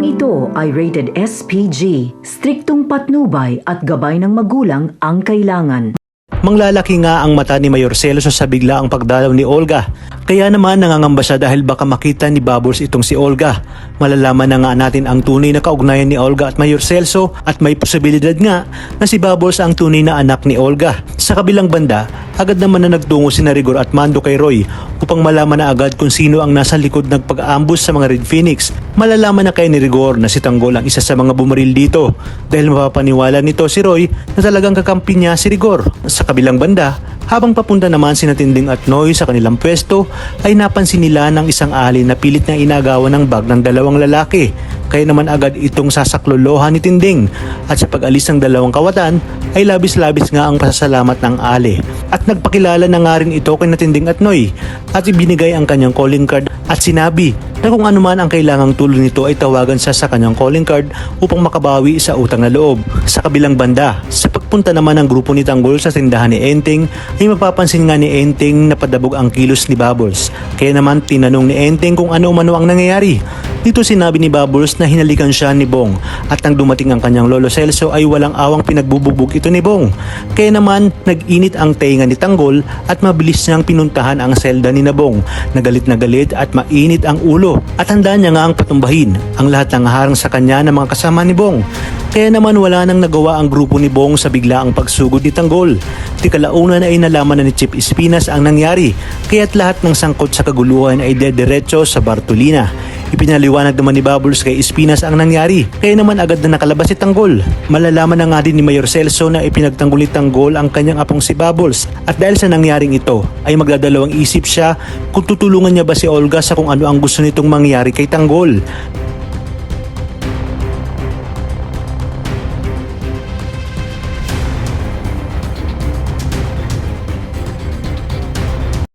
Programang ito ay rated SPG, striktong patnubay at gabay ng magulang ang kailangan. Manglalaki nga ang mata ni Mayor Celso sa biglaang pagdalaw ni Olga. Kaya naman nangangamba siya dahil baka makita ni Bubbles itong si Olga. Malalaman na nga natin ang tunay na kaugnayan ni Olga at Mayor Celso at may posibilidad nga na si Bubbles ang tunay na anak ni Olga. Sa kabilang banda, agad naman na nagtungo si Rigor at Mando kay Roy upang malaman na agad kung sino ang nasa likod ng pag-aambus sa mga Red Phoenix. Malalaman na kay Rigor na si Tanggol ang isa sa mga bumaril dito dahil mapapaniwala nito si Roy na talagang kakampi niya si Rigor. Sa kabilang banda, habang papunta naman sina Tinding at Noy sa kanilang pwesto ay napansin nila ng isang alin na pilit na inagawan ng bag ng dalawang lalaki. Kaya naman agad itong sasaklolohan ni Tinding at sa pag-alis ng dalawang kawatan ay labis-labis nga ang pasasalamat ng ali. At nagpakilala na nga rin ito kay Tinding at Noy at ibinigay ang kanyang calling card at sinabi na kung ano man ang kailangang tulong nito ay tawagan siya sa kanyang calling card upang makabawi sa utang na loob. Sa kabilang banda, sa pagpunta naman ng grupo ni Tanggol sa tindahan ni Enteng ay mapapansin nga ni Enteng na padabog ang kilos ni Bubbles. Kaya naman tinanong ni Enteng kung ano-umano ang nangyayari. Dito sinabi ni Bubbles na hinalikan siya ni Bong at nang dumating ang kanyang lolo Celso ay walang awang pinagbubugbog ito ni Bong. Kaya naman nag-init ang tenga ni Tanggol at mabilis niyang pinuntahan ang selda ni Bong. Nagalit na galit at mainit ang ulo at handa niya nga ang patumbahin ang lahat ng harang sa kanya ng mga kasama ni Bong. Kaya naman wala nang nagawa ang grupo ni Bong sa biglaang pagsugod ni Tanggol. Di kalaunan ay nalaman na ni Chief Espinas ang nangyari kaya't lahat ng sangkot sa kaguluhan ay dediretso sa Bartolina. Ipinaliwanag naman ni Bubbles kay Espinas ang nangyari kaya naman agad na nakalabas si Tanggol. Malalaman na nga din ni Mayor Celso na ipinagtanggol ni Tanggol ang kanyang apong si Bubbles at dahil sa nangyaring ito ay magdadalawang isip siya kung tutulungan niya ba si Olga sa kung ano ang gusto nitong mangyari kay Tanggol.